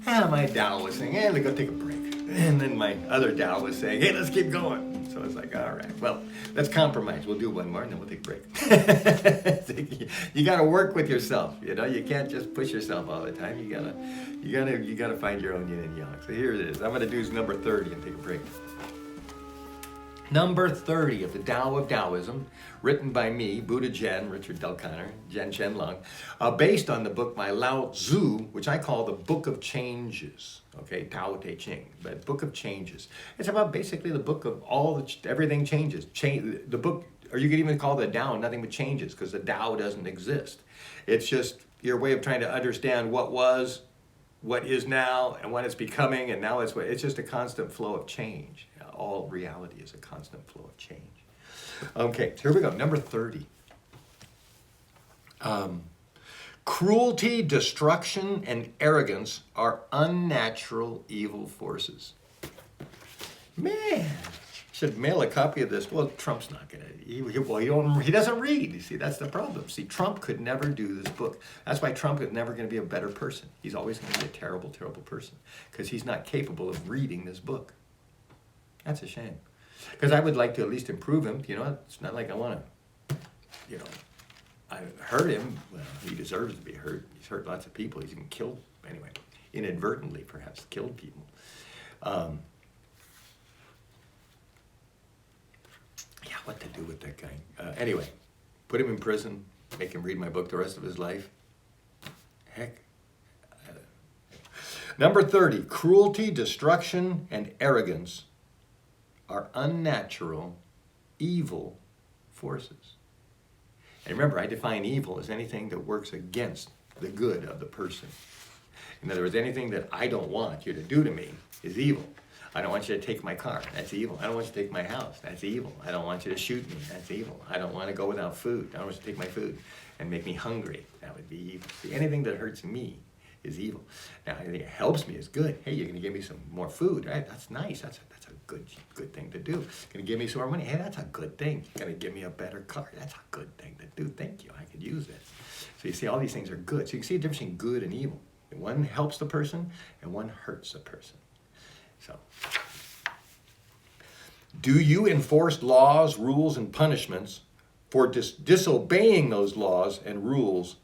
My Tao was saying, hey, let's go take a break. And then my other Tao was saying, hey, let's keep going. So it's like, all right, well, let's compromise. We'll do one more and then we'll take a break. You got to work with yourself. You know, you can't just push yourself all the time. You gotta find your own yin and yang. So here it is. I'm going to do number 30 and take a break. Number 30 of the Tao of Taoism, written by me, Buddha Zhen, Richard Del Conner, Zhen Shen Lung, based on the book by Lao Tzu, which I call the Book of Changes. Okay, Tao Te Ching, but Book of Changes. It's about basically the book of everything changes. The book, or you could even call the Tao nothing but changes, because the Tao doesn't exist. It's just your way of trying to understand what was, what is now, and what it's becoming, and now it's just a constant flow of change. All reality is a constant flow of change. Okay, so here we go. Number 30. Cruelty, destruction, and arrogance are unnatural evil forces. Man, should mail a copy of this. Well, Trump's not gonna. He doesn't read. You see, that's the problem. See, Trump could never do this book. That's why Trump is never going to be a better person. He's always going to be a terrible, terrible person because he's not capable of reading this book. That's a shame. Because I would like to at least improve him. You know, it's not like I want to, I hurt him. Well, he deserves to be hurt. He's hurt lots of people. He's even killed, anyway, inadvertently perhaps, killed people. Yeah, what to do with that guy? Anyway, put him in prison, make him read my book the rest of his life. Heck. Number 30, cruelty, destruction, and arrogance are unnatural, evil forces. And remember, I define evil as anything that works against the good of the person. In other words, anything that I don't want you to do to me is evil. I don't want you to take my car. That's evil. I don't want you to take my house. That's evil. I don't want you to shoot me. That's evil. I don't want to go without food. I don't want you to take my food and make me hungry. That would be evil. See, anything that hurts me is evil. Now, anything that helps me is good. Hey, you're going to give me some more food, right? That's nice. That's a good thing to do. Going to give me some more money. Hey, that's a good thing. You're going to give me a better car. That's a good thing to do. Thank you. I could use it. So you see, all these things are good. So you can see the difference between good and evil. One helps the person and one hurts the person. So, do you enforce laws, rules, and punishments for disobeying those laws and rules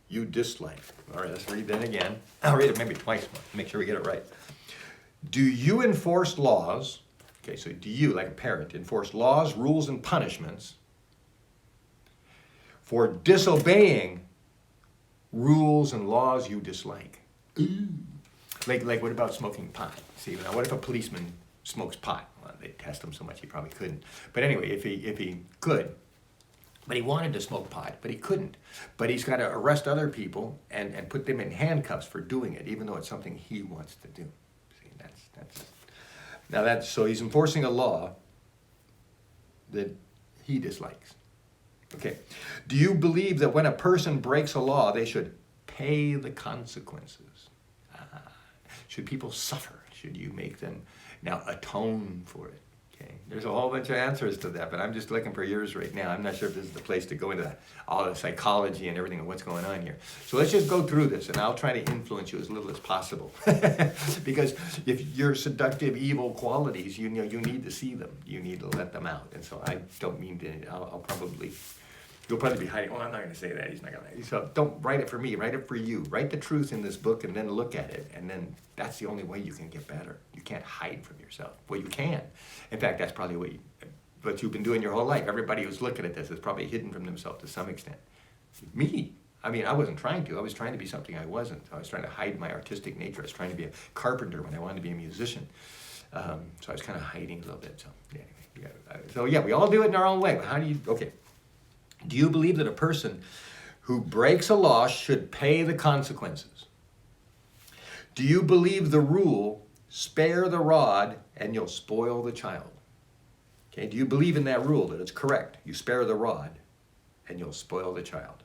you dislike? All right, let's read that again. I'll read it maybe twice more, make sure we get it right. Do you enforce laws, okay, so do you, like a parent, enforce laws, rules, and punishments for disobeying rules and laws you dislike? Like what about smoking pot? See, now what if a policeman smokes pot? Well, they test him so much he probably couldn't. But anyway, if he could, but he wanted to smoke pot, but he couldn't. But he's got to arrest other people and put them in handcuffs for doing it, even though it's something he wants to do. See, so he's enforcing a law that he dislikes. Okay. Do you believe that when a person breaks a law, they should pay the consequences? Should people suffer? Should you make them now atone for it? Okay. There's a whole bunch of answers to that, but I'm just looking for yours right now. I'm not sure if this is the place to go into all the psychology and everything and what's going on here. So let's just go through this, and I'll try to influence you as little as possible. Because if your seductive, evil qualities, you need to see them. You need to let them out. And so I don't mean to. You'll probably be hiding. Oh, I'm not going to say that. He's not going to. So don't write it for me. Write it for you. Write the truth in this book and then look at it. And then that's the only way you can get better. You can't hide from yourself. Well, you can. In fact, that's probably what you've been doing your whole life. Everybody who's looking at this is probably hidden from themselves to some extent. Me. I mean, I wasn't trying to. I was trying to be something I wasn't. I was trying to hide my artistic nature. I was trying to be a carpenter when I wanted to be a musician. So I was kind of hiding a little bit. So yeah, we all do it in our own way. But how do you, okay. Do you believe that a person who breaks a law should pay the consequences? Do you believe the rule, spare the rod and you'll spoil the child? Okay, do you believe in that rule, that it's correct? You spare the rod and you'll spoil the child.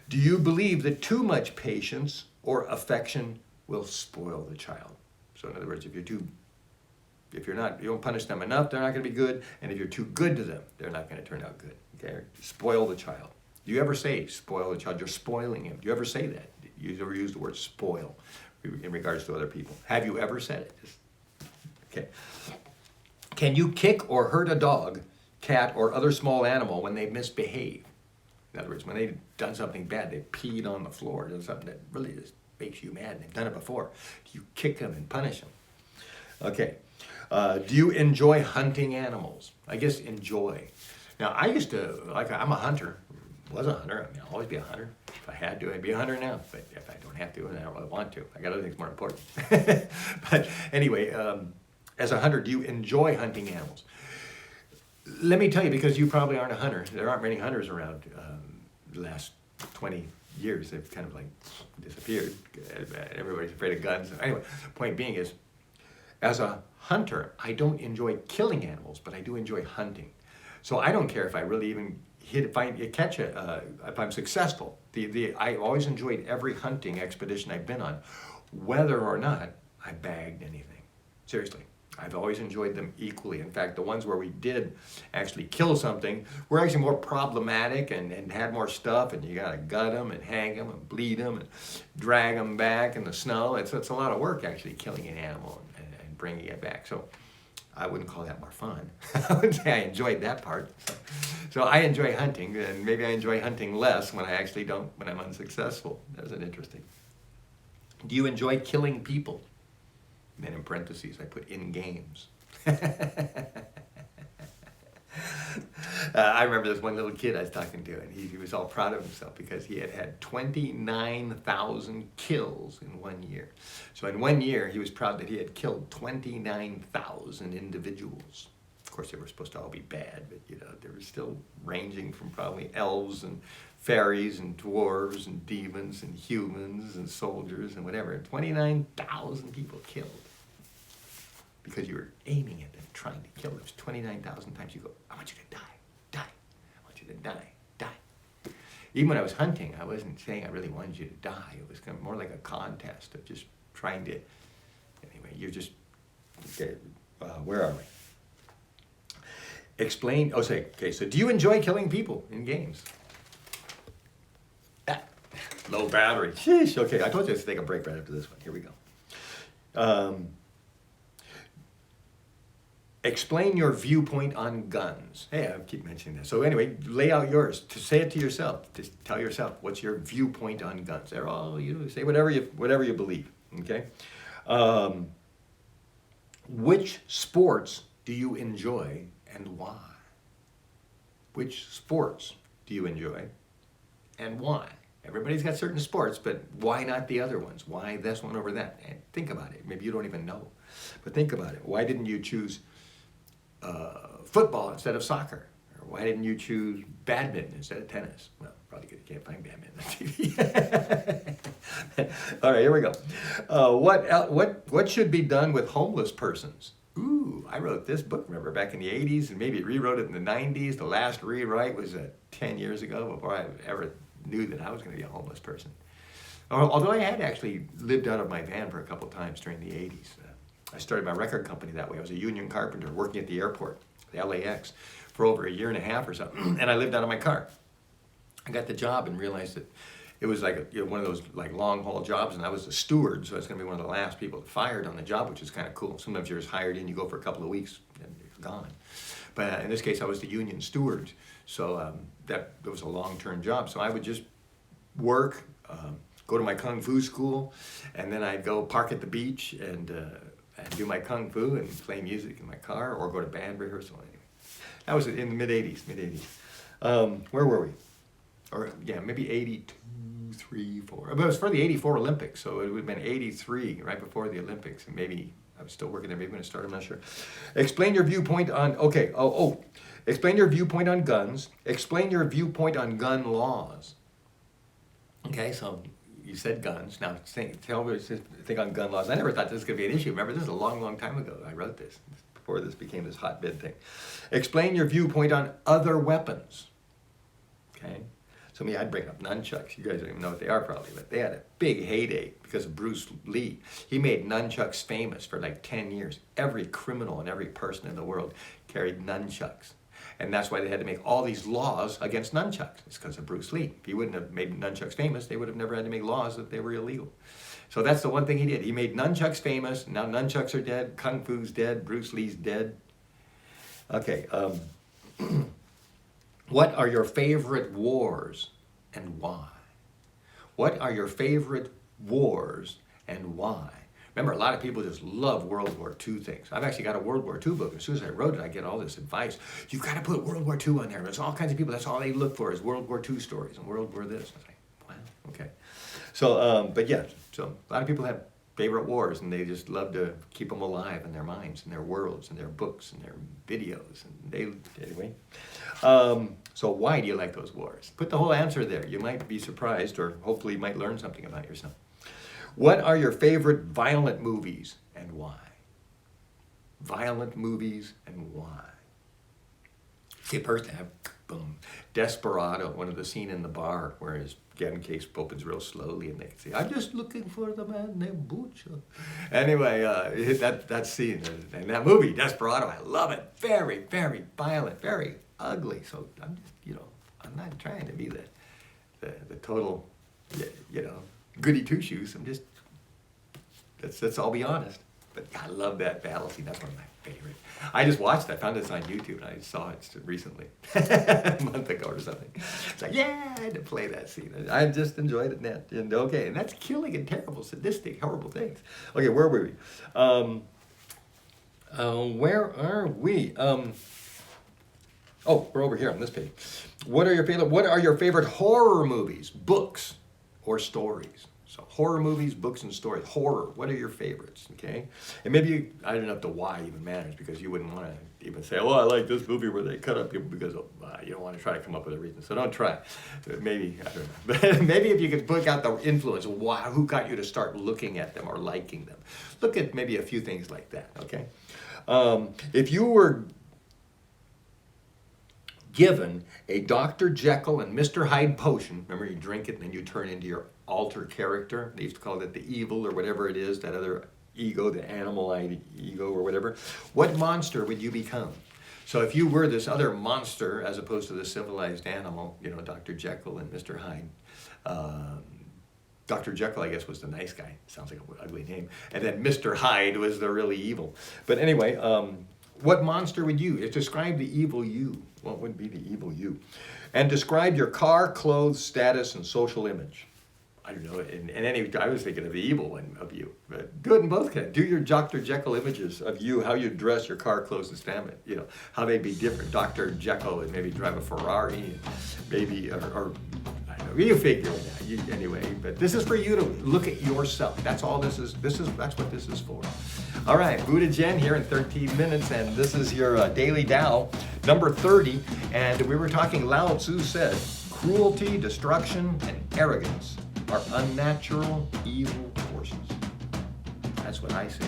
Do you believe that too much patience or affection will spoil the child? So in other words, if you don't punish them enough, they're not going to be good. And if you're too good to them, they're not going to turn out good. Okay? Spoil the child. Do you ever say spoil the child? You're spoiling him. Do you ever say that? You ever use the word spoil? in regards to other people. Have you ever said it? Okay. Can you kick or hurt a dog, cat, or other small animal when they misbehave? In other words, when they've done something bad, they peed on the floor, done something that really just makes you mad, and they've done it before. Do you kick them and punish them? Okay. Do you enjoy hunting animals? I guess enjoy. Now, I used to, I'm a hunter. Was a hunter. I mean, I'll always be a hunter. If I had to, I'd be a hunter now. But if I don't have to, and I don't really want to, I got other things more important. But anyway, as a hunter, do you enjoy hunting animals? Let me tell you, because you probably aren't a hunter. There aren't many hunters around the last 20 years. They've kind of like disappeared. Everybody's afraid of guns. Anyway, point being is, as a hunter, I don't enjoy killing animals, but I do enjoy hunting. So I don't care if I really even if I catch it, if I'm successful. I always enjoyed every hunting expedition I've been on, whether or not I bagged anything. Seriously, I've always enjoyed them equally. In fact, the ones where we did actually kill something were actually more problematic and had more stuff, and you gotta gut them and hang them and bleed them and drag them back in the snow. It's a lot of work actually killing an animal and bringing it back. So I wouldn't call that more fun. I wouldn't say I enjoyed that part. So I enjoy hunting, and maybe I enjoy hunting less when I'm unsuccessful. That's an interesting. Do you enjoy killing people? And then in parentheses, I put in games. I remember this one little kid I was talking to, and he was all proud of himself because he had 29,000 kills in 1 year. So in 1 year, he was proud that he had killed 29,000 individuals. Of course, they were supposed to all be bad, but they were still ranging from probably elves and fairies and dwarves and demons and humans and soldiers and whatever. 29,000 people killed because you were aiming at them, trying to kill them. 29,000 times you go, I want you to die, die. I want you to die, die. Even when I was hunting, I wasn't saying I really wanted you to die. It was kind of more like a contest of just trying to, anyway, you're just, okay, where are we? Explain, okay, so do you enjoy killing people in games? Low battery, sheesh, okay, I told you to take a break right after this one, here we go. Explain your viewpoint on guns. Hey, I keep mentioning this. So anyway, lay out yours. To say it to yourself. Just tell yourself what's your viewpoint on guns. They're all, say whatever you believe. Okay. Which sports do you enjoy and why? Which sports do you enjoy and why? Everybody's got certain sports, but why not the other ones? Why this one over that? And think about it. Maybe you don't even know, but think about it. Why didn't you choose football instead of soccer? Or why didn't you choose badminton instead of tennis? Well, probably because you can't find badminton on TV. All right, here we go. What should be done with homeless persons? Ooh, I wrote this book, remember, back in the 80s, and maybe rewrote it in the 90s. The last rewrite was 10 years ago before I ever knew that I was going to be a homeless person. Although I had actually lived out of my van for a couple times during the 80s. I started my record company that way. I was a union carpenter working at the airport, the LAX, for over a year and a half or so, and I lived out of my car. I got the job and realized that it was like one of those like long haul jobs, and I was the steward, so I was going to be one of the last people fired on the job, which is kind of cool. Sometimes you're just hired in, you go for a couple of weeks, and you're gone. But in this case, I was the union steward, so that was a long-term job. So I would just work, go to my kung fu school, and then I'd go park at the beach and do my kung fu and play music in my car, or go to band rehearsal. Anyway, that was in the mid-80s. Where were we? Or yeah, maybe 82, 3, 4. But it was for the 84 Olympics, so it would have been 83, right before the Olympics, and maybe I was still working there. Maybe when it started, I'm not sure. Explain your viewpoint on. Okay. Explain your viewpoint on guns. Explain your viewpoint on gun laws. Okay, so you said guns. Now, tell me what you think on gun laws. I never thought this was going to be an issue. Remember, this is a long, long time ago. I wrote this before this became this hotbed thing. Explain your viewpoint on other weapons. Okay, so me, I'd bring up nunchucks. You guys don't even know what they are probably, but they had a big heyday because of Bruce Lee. He made nunchucks famous for like 10 years. Every criminal and every person in the world carried nunchucks. And that's why they had to make all these laws against nunchucks. It's because of Bruce Lee. If he wouldn't have made nunchucks famous, they would have never had to make laws that they were illegal. So that's the one thing he did. He made nunchucks famous. Now nunchucks are dead. Kung Fu's dead. Bruce Lee's dead. Okay. What are your favorite wars and why? What are your favorite wars and why? Remember, a lot of people just love World War II things. I've actually got a World War II book. As soon as I wrote it, I get all this advice. You've got to put World War II on there. There's all kinds of people. That's all they look for is World War II stories and World War this. I was like, wow, okay. So, but yeah, so a lot of people have favorite wars, and they just love to keep them alive in their minds, in their worlds, in their books, and their videos. And they, anyway. So why do you like those wars? Put the whole answer there. You might be surprised, or hopefully you might learn something about yourself. What are your favorite violent movies and why? Violent movies and why? See, first I have, boom, Desperado, one of the scene in the bar where his gun case opens real slowly and they can say, I'm just looking for the man named Bucho. Anyway, that scene and that movie, Desperado, I love it. Very, very violent, very ugly. So I'm just, I'm not trying to be the total, goody two-shoes. I'm just, I'll be honest. But I love that battle scene. That's one of my favorite. I just watched it. I found this on YouTube, and I saw it recently, a month ago or something. It's like, yeah, I had to play that scene. I just enjoyed it. And that's killing and terrible, sadistic, horrible things. Okay, where were we? Where are we? We're over here on this page. What are your favorite horror movies, books, or stories? So horror movies, books, and stories. Horror, what are your favorites, okay? And maybe, I don't know if the why even matters, because you wouldn't want to even say, I like this movie where they cut up people, because you don't want to try to come up with a reason. So don't try. Maybe, I don't know. But maybe if you could put out the influence, who got you to start looking at them or liking them? Look at maybe a few things like that, okay? If you were given a Dr. Jekyll and Mr. Hyde potion, remember you drink it and then you turn into your alter character. They used to call it the evil or whatever it is, that other ego, the animal ego or whatever. What monster would you become? So if you were this other monster as opposed to the civilized animal, Dr. Jekyll and Mr. Hyde. Dr. Jekyll, I guess, was the nice guy. Sounds like an ugly name. And then Mr. Hyde was the really evil. But anyway, what monster would you? Describe the evil you. What would be the evil you? And describe your car, clothes, status, and social image. I don't know, I was thinking of the evil one of you. But do it in both cases. Do your Dr. Jekyll images of you, how you dress, your car, clothes, and stamina. How they'd be different. Dr. Jekyll would maybe drive a Ferrari, maybe, or I don't know, you figure it out. Anyway, but this is for you to look at yourself. That's all this is. That's what this is for. All right, Buddha Zhen here in 13 minutes, and this is your daily Tao, number 30. And we were talking, Lao Tzu said, cruelty, destruction, and arrogance are unnatural, evil forces. That's what I say.